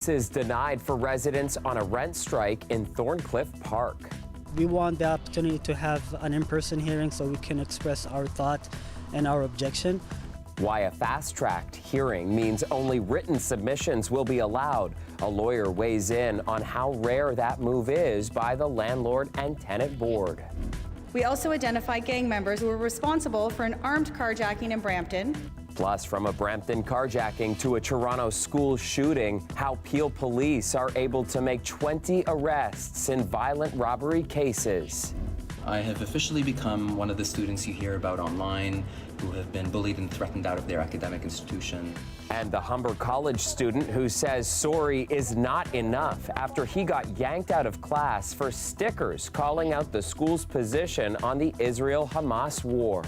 Is denied for residents on a rent strike in Thorncliffe Park. We want the opportunity to have an in-person hearing so we can express our thought and our objection. Why a fast-tracked hearing means only written submissions will be allowed. A lawyer weighs in on how rare that move is by the Landlord and Tenant Board. We also identified gang members who were responsible for an armed carjacking in Brampton. Plus, from a Brampton carjacking to a Toronto school shooting, how Peel police are able to make 20 arrests in violent robbery cases. I have officially become one of the students you hear about online who have been bullied and threatened out of their academic institution. And the Humber College student who says sorry is not enough after he got yanked out of class for stickers calling out the school's position on the Israel-Hamas war.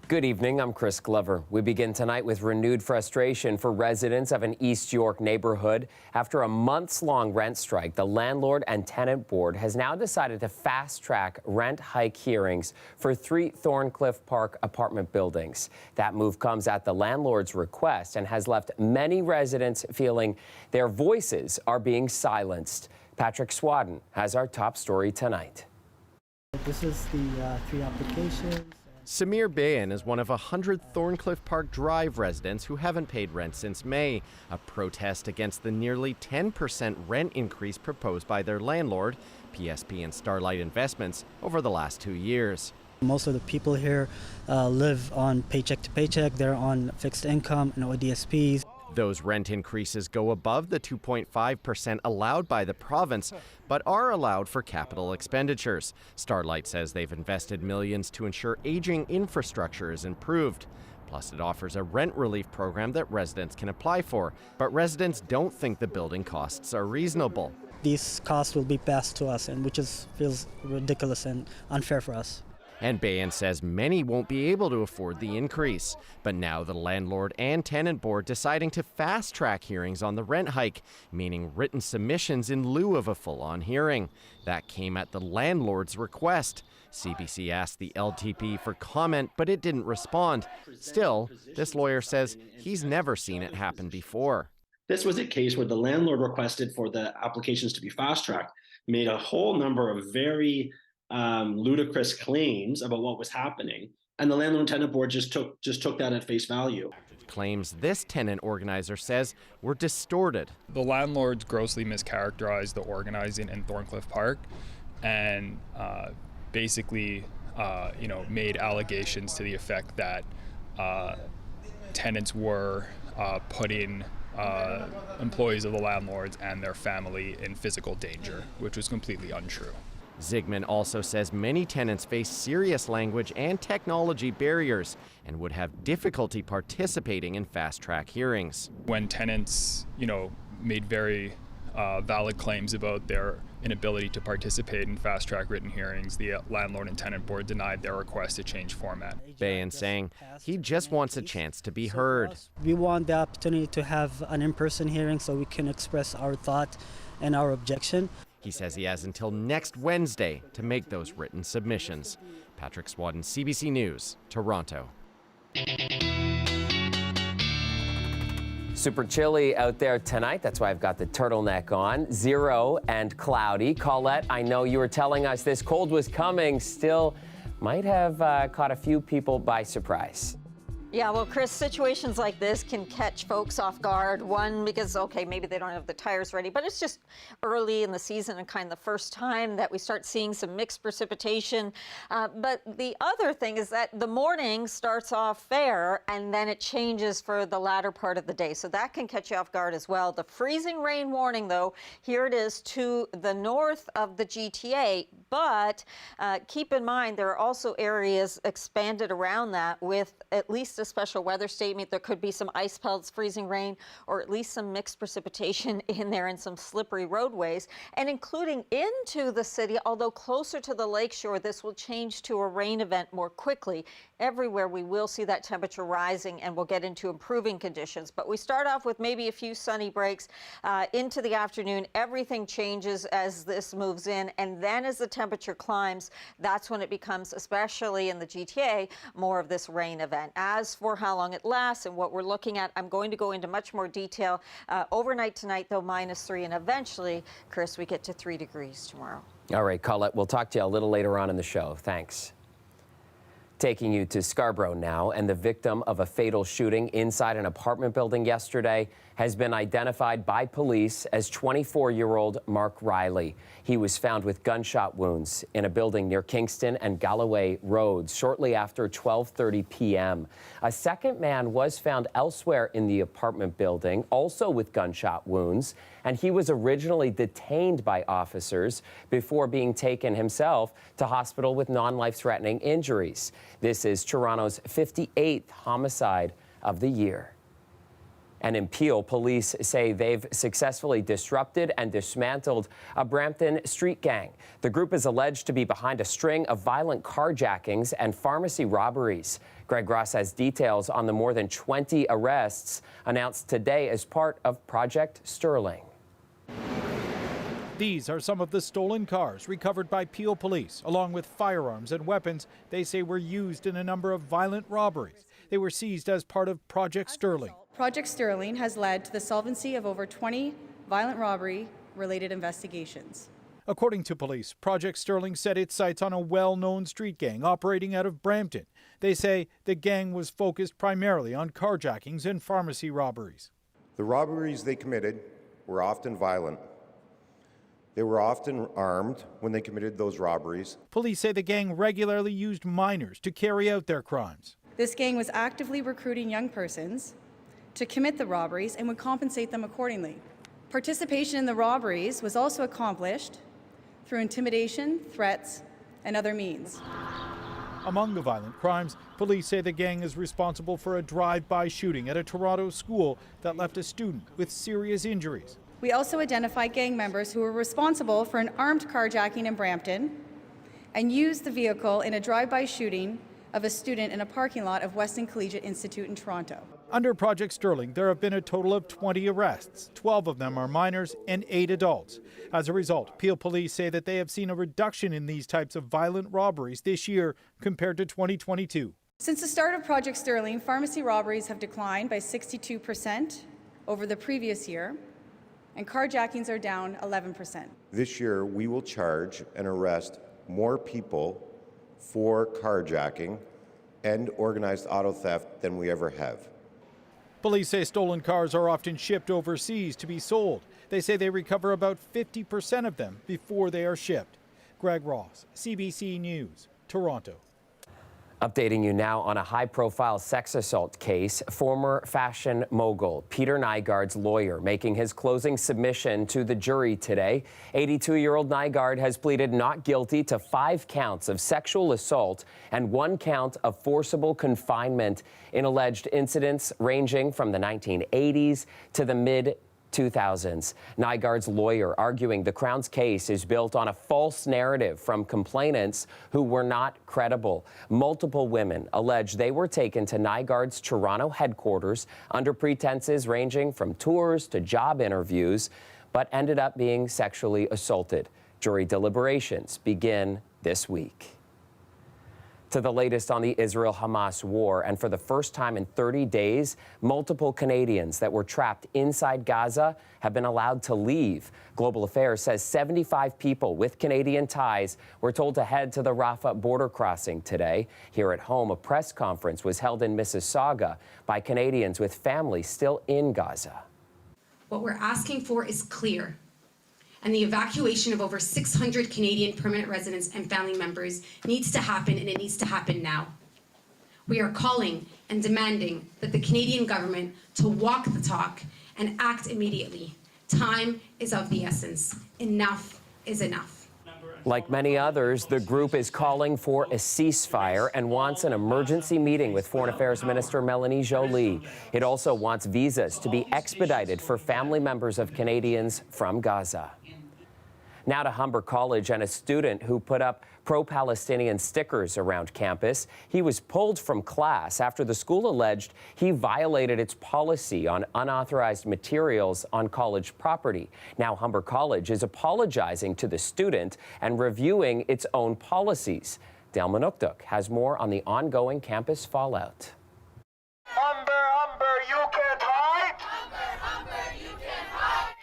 Good evening, I'm Chris Glover. We begin tonight with renewed frustration for residents of an East York neighborhood. After a months-long rent strike, the Landlord and Tenant Board has now decided to fast-track rent hike hearings for 3 Thorncliffe Park apartment buildings. That move comes at the landlord's request and has left many residents feeling their voices are being silenced. Patrick Swadden has our top story tonight. This is the 3 applications. Samir Bayan is one of 100 Thorncliffe Park Drive residents who haven't paid rent since May, a protest against the nearly 10% rent increase proposed by their landlord, PSP and Starlight Investments, over the last 2 years. Most of the people here live on paycheck to paycheck. They're on fixed income and ODSPs. Those rent increases go above the 2.5% allowed by the province, but are allowed for capital expenditures. Starlight says they've invested millions to ensure aging infrastructure is improved. Plus, it offers a rent relief program that residents can apply for. But residents don't think the building costs are reasonable. These costs will be passed to us, and which feels ridiculous and unfair for us. And Bayan says many won't be able to afford the increase. But now the Landlord and Tenant Board deciding to fast-track hearings on the rent hike, meaning written submissions in lieu of a full-on hearing. That came at the landlord's request. CBC asked the LTP for comment, but it didn't respond. Still, this lawyer says he's never seen it happen before. This was a case where the landlord requested for the applications to be fast-tracked, made a whole number of very ludicrous claims about what was happening, and the Landlord and Tenant Board just took that at face value. Claims this tenant organizer says were distorted. The landlords grossly mischaracterized the organizing in Thorncliffe Park, and basically, made allegations to the effect that tenants were putting employees of the landlords and their family in physical danger, which was completely untrue. Zygmunt also says many tenants face serious language and technology barriers and would have difficulty participating in fast-track hearings. When tenants, made very valid claims about their inability to participate in fast-track written hearings, the Landlord and Tenant Board denied their request to change format. Bayan saying he just wants a chance to be heard. We want the opportunity to have an in-person hearing so we can express our thought and our objection. He says he has until next Wednesday to make those written submissions. Patrick Swadden, CBC News, Toronto. Super chilly out there tonight. That's why I've got the turtleneck on. 0 and cloudy. Colette, I know you were telling us this cold was coming. Still might have caught a few people by surprise. Yeah, well, Chris, situations like this can catch folks off guard. One, because, okay, maybe they don't have the tires ready, but it's just early in the season and kind of the first time that we start seeing some mixed precipitation. But the other thing is that the morning starts off fair and then it changes for the latter part of the day. So that can catch you off guard as well. The freezing rain warning, though, here it is to the north of the GTA. But keep in mind, there are also areas expanded around that with at least a special weather statement. There could be some ice pelts, freezing rain, or at least some mixed precipitation in there and some slippery roadways. And including into the city, although closer to the lakeshore, this will change to a rain event more quickly. Everywhere we will see that temperature rising and we'll get into improving conditions. But we start off with maybe a few sunny breaks into the afternoon. Everything changes as this moves in. And then as the temperature climbs, that's when it becomes, especially in the GTA, more of this rain event. As pause for, how long it lasts, and what we're looking at. I'm going to go into much more detail. Overnight tonight, though, -3, and eventually, Chris, we get to 3 degrees tomorrow. All right, Colette, we'll talk to you a little later on in the show. Thanks. Taking you to Scarborough now, and the victim of a fatal shooting inside an apartment building yesterday has been identified by police as 24-year-old Mark Riley. He was found with gunshot wounds in a building near Kingston and Galloway Roads shortly after 12:30 p.m. A second man was found elsewhere in the apartment building, also with gunshot wounds, and he was originally detained by officers before being taken himself to hospital with non-life-threatening injuries. This is Toronto's 58th homicide of the year. And in Peel, police say they've successfully disrupted and dismantled a Brampton street gang. The group is alleged to be behind a string of violent carjackings and pharmacy robberies. Greg Ross has details on the more than 20 arrests announced today as part of Project Sterling. These are some of the stolen cars recovered by Peel police, along with firearms and weapons they say were used in a number of violent robberies. They were seized as part of Project Sterling. Project Sterling has led to the solvency of over 20 violent robbery-related investigations. According to police, Project Sterling set its sights on a well-known street gang operating out of Brampton. They say the gang was focused primarily on carjackings and pharmacy robberies. The robberies they committed were often violent. They were often armed when they committed those robberies. Police say the gang regularly used minors to carry out their crimes. This gang was actively recruiting young persons to commit the robberies and would compensate them accordingly. Participation in the robberies was also accomplished through intimidation, threats, and other means. Among the violent crimes, police say the gang is responsible for a drive-by shooting at a Toronto school that left a student with serious injuries. We also identified gang members who were responsible for an armed carjacking in Brampton and used the vehicle in a drive-by shooting of a student in a parking lot of Weston Collegiate Institute in Toronto. Under Project Sterling, there have been a total of 20 arrests. 12 of them are minors and 8 adults. As a result, Peel police say that they have seen a reduction in these types of violent robberies this year compared to 2022. Since the start of Project Sterling, pharmacy robberies have declined by 62% over the previous year, and carjackings are down 11%. This year, we will charge and arrest more people for carjacking and organized auto theft than we ever have. Police say stolen cars are often shipped overseas to be sold. They say they recover about 50% of them before they are shipped. Greg Ross, CBC News, Toronto. Updating you now on a high-profile sex assault case, former fashion mogul Peter Nygard's lawyer making his closing submission to the jury today. 82-year-old Nygard has pleaded not guilty to 5 counts of sexual assault and 1 count of forcible confinement in alleged incidents ranging from the 1980s to the mid-2000s. Nygard's lawyer arguing the Crown's case is built on a false narrative from complainants who were not credible. Multiple women allege they were taken to Nygard's Toronto headquarters under pretenses ranging from tours to job interviews, but ended up being sexually assaulted. Jury deliberations begin this week. To the latest on the Israel-Hamas war, and for the first time in 30 days, multiple Canadians that were trapped inside Gaza have been allowed to leave. Global Affairs says 75 people with Canadian ties were told to head to the Rafah border crossing today. Here at home, a press conference was held in Mississauga by Canadians with families still in Gaza. What we're asking for is clear. And the evacuation of over 600 Canadian permanent residents and family members needs to happen, and it needs to happen now. We are calling and demanding that the Canadian government to walk the talk and act immediately. Time is of the essence. Enough is enough. Like many others, the group is calling for a ceasefire and wants an emergency meeting with Foreign Affairs Minister Melanie Joly. It also wants visas to be expedited for family members of Canadians from Gaza. Now to Humber College and a student who put up pro-Palestinian stickers around campus. He was pulled from class after the school alleged he violated its policy on unauthorized materials on college property. Now Humber College is apologizing to the student and reviewing its own policies. Dale Manukduk has more on the ongoing campus fallout.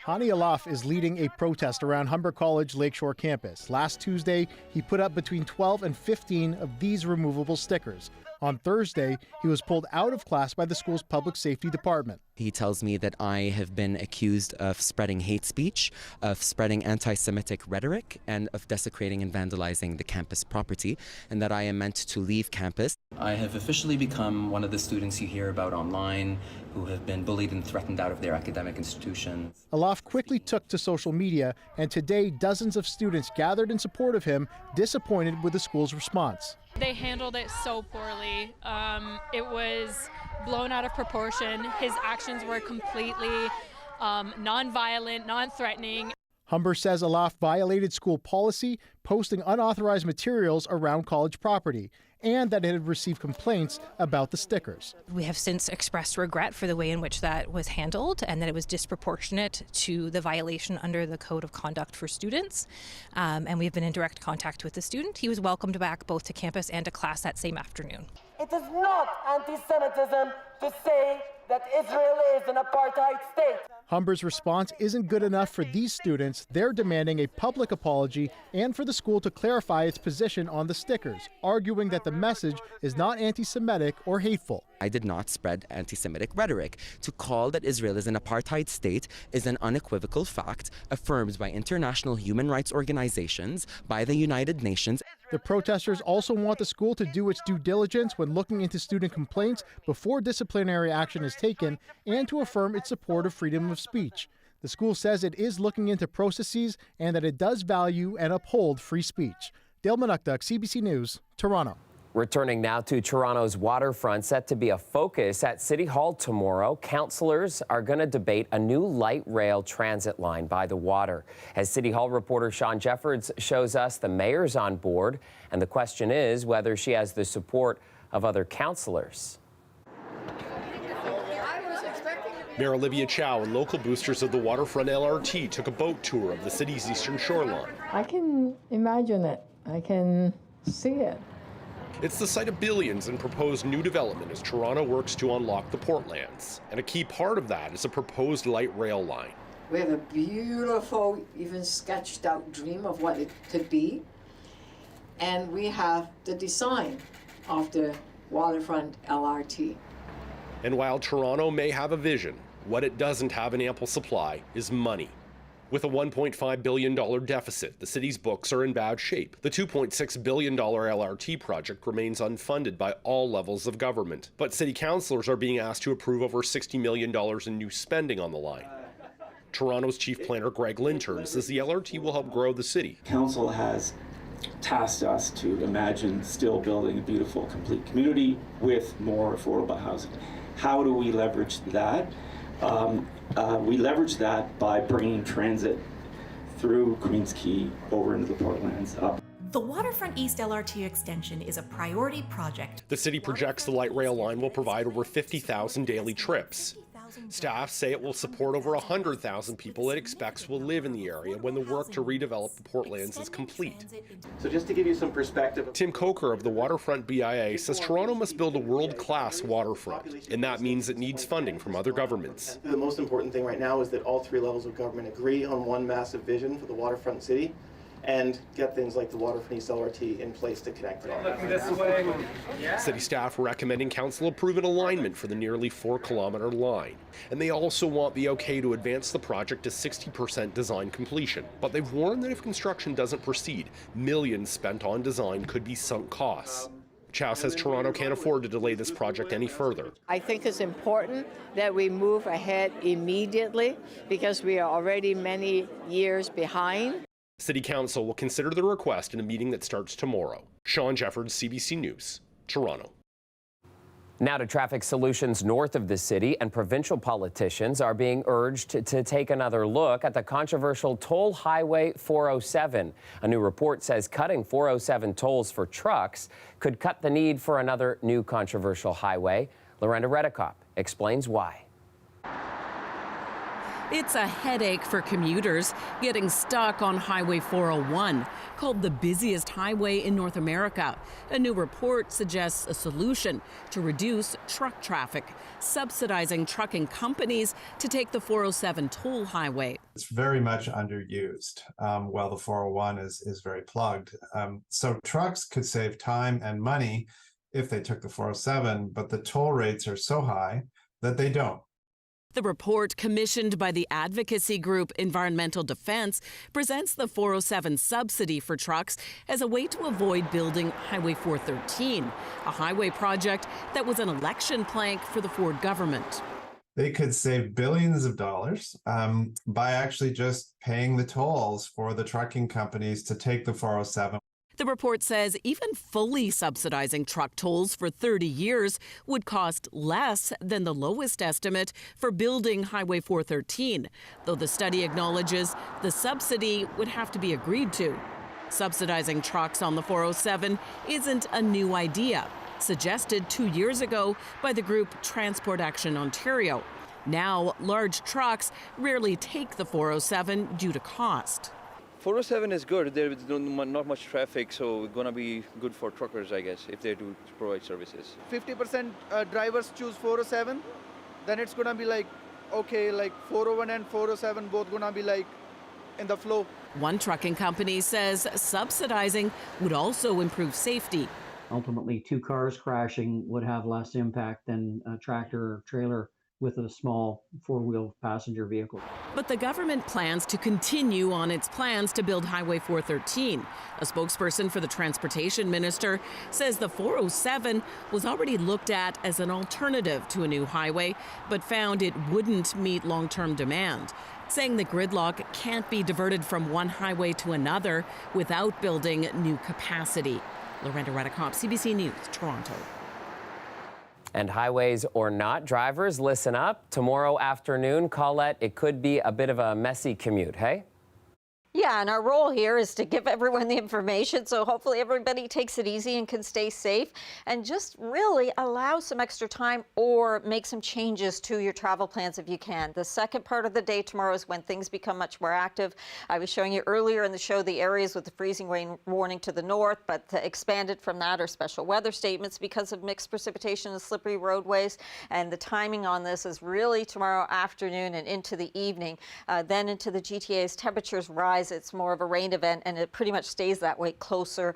Hani Alaf is leading a protest around Humber College Lakeshore campus. Last Tuesday, he put up between 12 and 15 of these removable stickers. On Thursday, he was pulled out of class by the school's public safety department. He tells me that I have been accused of spreading hate speech, of spreading anti-Semitic rhetoric, and of desecrating and vandalizing the campus property, and that I am meant to leave campus. I have officially become one of the students you hear about online who have been bullied and threatened out of their academic institutions. Alaf quickly took to social media, and today dozens of students gathered in support of him, disappointed with the school's response. They handled it so poorly. It was blown out of proportion. His actions were completely non-violent, non-threatening. Humber says Alaf violated school policy, posting unauthorized materials around college property, and that it had received complaints about the stickers. We have since expressed regret for the way in which that was handled and that it was disproportionate to the violation under the Code of Conduct for Students. And we've been in direct contact with the student. He was welcomed back both to campus and to class that same afternoon. It is not anti-Semitism to say that Israel is an apartheid state. Humber's response isn't good enough for these students. They're demanding a public apology and for the school to clarify its position on the stickers, arguing that the message is not anti-Semitic or hateful. I did not spread anti-Semitic rhetoric. To call that Israel is an apartheid state is an unequivocal fact affirmed by international human rights organizations, by the United Nations. The protesters also want the school to do its due diligence when looking into student complaints before disciplinary action is taken, and to affirm its support of freedom of speech. The school says it is looking into processes and that it does value and uphold free speech. Dale Manukduk, CBC News, Toronto. Returning now to Toronto's waterfront, set to be a focus at City Hall tomorrow. Councillors are going to debate a new light rail transit line by the water. As City Hall reporter Sean Jeffords shows us, the mayor's on board, and the question is whether she has the support of other councillors. Mayor Olivia Chow and local boosters of the waterfront LRT took a boat tour of the city's eastern shoreline. I can imagine it. I can see it. It's the site of billions in proposed new development as Toronto works to unlock the Portlands. And a key part of that is a proposed light rail line. We have a beautiful, even sketched out dream of what it could be. And we have the design of the waterfront LRT. And while Toronto may have a vision, what it doesn't have in ample supply is money. With a $1.5 billion deficit, the city's books are in bad shape. The $2.6 billion LRT project remains unfunded by all levels of government. But city councillors are being asked to approve over $60 million in new spending on the line. Toronto's chief planner Greg Lintern says the LRT will help grow the city. Council has tasked us to imagine still building a beautiful, complete community with more affordable housing. How do we leverage that? We leverage that by bringing transit through Queens Quay over into the Portlands up. The Waterfront East LRT extension is a priority project. The city projects the light rail line will provide over 50,000 daily trips. Staff say it will support over 100,000 people it expects will live in the area when the work to redevelop the Portlands is complete. So just to give you some perspective, Tim Coker of the Waterfront BIA says Toronto must build a world-class waterfront, and that means it needs funding from other governments. The most important thing right now is that all three levels of government agree on one massive vision for the waterfront city and get things like the Waterfront East LRT in place to connect it all. Looking this way. City staff recommending council approve an alignment for the nearly 4-kilometer line. And they also want the okay to advance the project to 60% design completion. But they've warned that if construction doesn't proceed, millions spent on design could be sunk costs. Chow says Toronto can't afford to delay this project any further. I think it's important that we move ahead immediately because we are already many years behind. City Council will consider the request in a meeting that starts tomorrow. Sean Jeffords, CBC News, Toronto. Now to traffic solutions north of the city, and provincial politicians are being urged to take another look at the controversial toll highway 407. A new report says cutting 407 tolls for trucks could cut the need for another new controversial highway. Lorenda Redekop explains why. It's a headache for commuters getting stuck on Highway 401, called the busiest highway in North America. A new report suggests a solution to reduce truck traffic, subsidizing trucking companies to take the 407 toll highway. It's very much underused, while the 401 is very plugged. So trucks could save time and money if they took the 407, but the toll rates are so high that they don't. The report, commissioned by the advocacy group Environmental Defense, presents the 407 subsidy for trucks as a way to avoid building Highway 413, a highway project that was an election plank for the Ford government. They could save billions of dollars by actually just paying the tolls for the trucking companies to take the 407. The report says even fully subsidizing truck tolls for 30 years would cost less than the lowest estimate for building Highway 413, though the study acknowledges the subsidy would have to be agreed to. Subsidizing trucks on the 407 isn't a new idea, suggested 2 years ago by the group Transport Action Ontario. Now, large trucks rarely take the 407 due to cost. 407 is good. There's not much traffic, so it's going to be good for truckers, I guess, if they do provide services. 50% drivers choose 407, then it's going to be like, okay, like 401 and 407 both going to be like in the flow. One trucking company says subsidizing would also improve safety. Ultimately, 2 cars crashing would have less impact than a tractor or trailer with a small 4-wheel passenger vehicle. But the government plans to continue on its plans to build Highway 413. A spokesperson for the transportation minister says the 407 was already looked at as an alternative to a new highway, but found it wouldn't meet long-term demand, saying the gridlock can't be diverted from one highway to another without building new capacity. Lorenda Redicomp, CBC News, Toronto. And highways or not, drivers, listen up. Tomorrow afternoon, Colette, it could be a bit of a messy commute, hey? Yeah, and our role here is to give everyone the information, so hopefully everybody takes it easy and can stay safe and just really allow some extra time or make some changes to your travel plans if you can. The second part of the day tomorrow is when things become much more active. I was showing you earlier in the show the areas with the freezing rain warning to the north, but expanded from that are special weather statements because of mixed precipitation and slippery roadways. And the timing on this is really tomorrow afternoon and into the evening. Then into the GTA as temperatures rise. It's more of a rain event, and it pretty much stays that way closer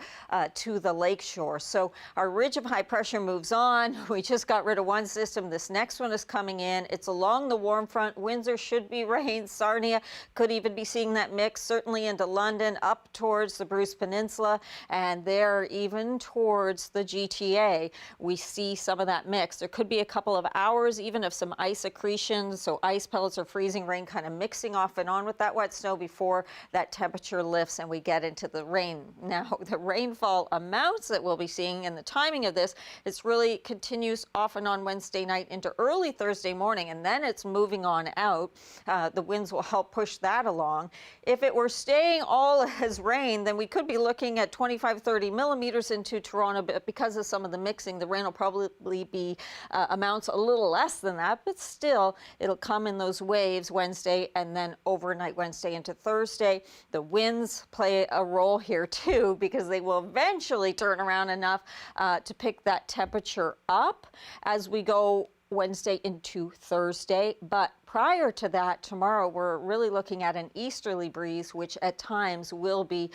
to the lakeshore. So our ridge of high pressure moves on. We just got rid of one system. This next one is coming in. It's along the warm front. Windsor should be rain. Sarnia could even be seeing that mix, certainly into London, up towards the Bruce Peninsula, and there even towards the GTA. We see some of that mix. There could be a couple of hours even of some ice accretion, so ice pellets or freezing rain kind of mixing off and on with that wet snow before that temperature lifts and we get into the rain. Now, the rainfall amounts that we'll be seeing and the timing of this, it's really continues off and on Wednesday night into early Thursday morning, and then it's moving on out. The winds will help push that along. If it were staying all as rain, then we could be looking at 25-30 millimeters into Toronto, but because of some of the mixing, the rain will probably be amounts a little less than that, but still, it'll come in those waves Wednesday and then overnight Wednesday into Thursday. The winds play a role here too, because they will eventually turn around enough to pick that temperature up as we go Wednesday into Thursday. But prior to that, tomorrow, we're really looking at an easterly breeze, which at times will be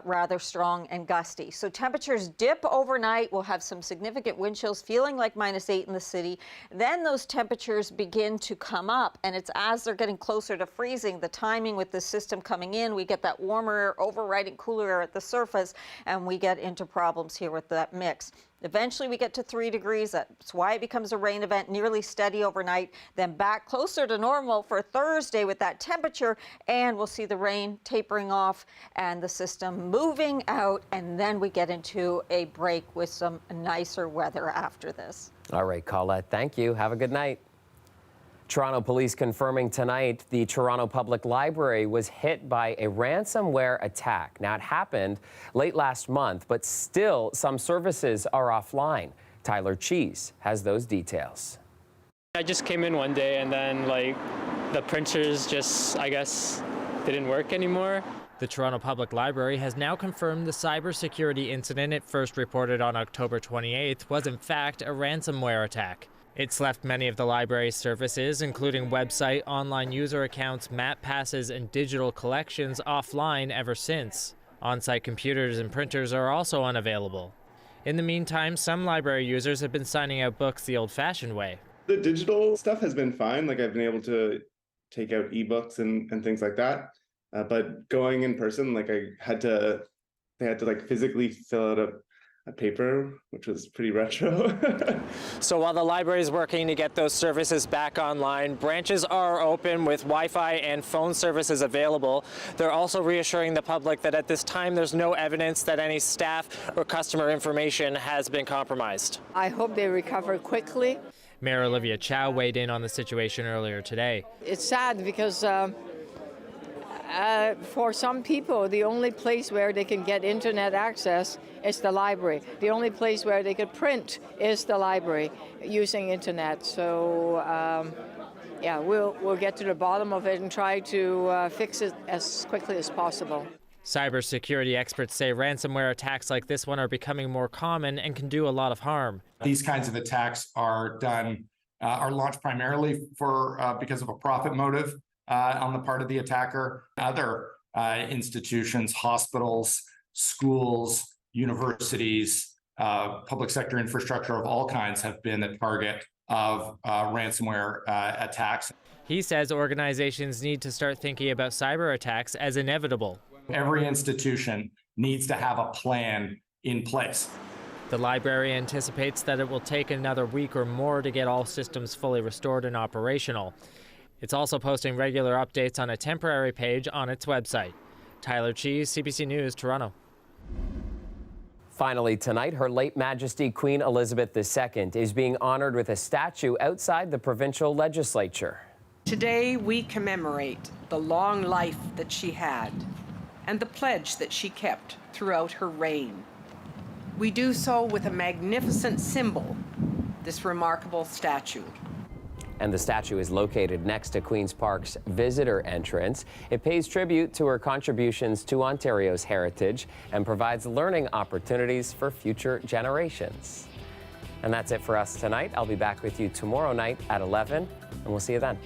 rather strong and gusty. So temperatures dip overnight. We'll have some significant wind chills, feeling like -8 in the city. Then those temperatures begin to come up, and it's as they're getting closer to freezing, the timing with the system coming in, we get that warmer air overriding cooler air at the surface, and we get into problems here with that mix. Eventually we get to 3 degrees. That's why it becomes a rain event, nearly steady overnight, then back closer to normal for Thursday with that temperature, and we'll see the rain tapering off and the system moving out, and then we get into a break with some nicer weather after this. All right, Colette, thank you. Have a good night. Toronto police confirming tonight the Toronto Public Library was hit by a ransomware attack. Now, it happened late last month, but still some services are offline. Tyler Cheese has those details. I just came in one day and then the printers just, I guess, didn't work anymore. The Toronto Public Library has now confirmed the cybersecurity incident it first reported on October 28th was in fact a ransomware attack. It's left many of the library's services, including website, online user accounts, map passes, and digital collections, offline ever since. On-site computers and printers are also unavailable. In the meantime, some library users have been signing out books the old-fashioned way. The digital stuff has been fine. Like I've been able to take out ebooks and things like that. But going in person, like they had to like physically fill out a paper, which was pretty retro. So while the library is working to get those services back online, branches are open with Wi-Fi and phone services available. They're also reassuring the public that at this time there's no evidence that any staff or customer information has been compromised. I hope they recover quickly. Mayor Olivia Chow weighed in on the situation earlier today. It's sad because for some people, the only place where they can get internet access is the library. The only place where they could print is the library using internet. So, yeah, we'll get to the bottom of it and try to fix it as quickly as possible. Cybersecurity experts say ransomware attacks like this one are becoming more common and can do a lot of harm. These kinds of attacks are launched primarily because of a profit motive on the part of the attacker. Other institutions, hospitals, schools, universities, public sector infrastructure of all kinds have been the target of ransomware attacks. He says organizations need to start thinking about cyber attacks as inevitable. Every institution needs to have a plan in place. The library anticipates that it will take another week or more to get all systems fully restored and operational. It's also posting regular updates on a temporary page on its website. Tyler Cheese, CBC News, Toronto. Finally tonight, Her late Majesty Queen Elizabeth II is being honored with a statue outside the provincial legislature. Today we commemorate the long life that she had and the pledge that she kept throughout her reign. We do so with a magnificent symbol, this remarkable statue. And the statue is located next to Queen's Park's visitor entrance. It pays tribute to her contributions to Ontario's heritage and provides learning opportunities for future generations. And that's it for us tonight. I'll be back with you tomorrow night at 11, and we'll see you then.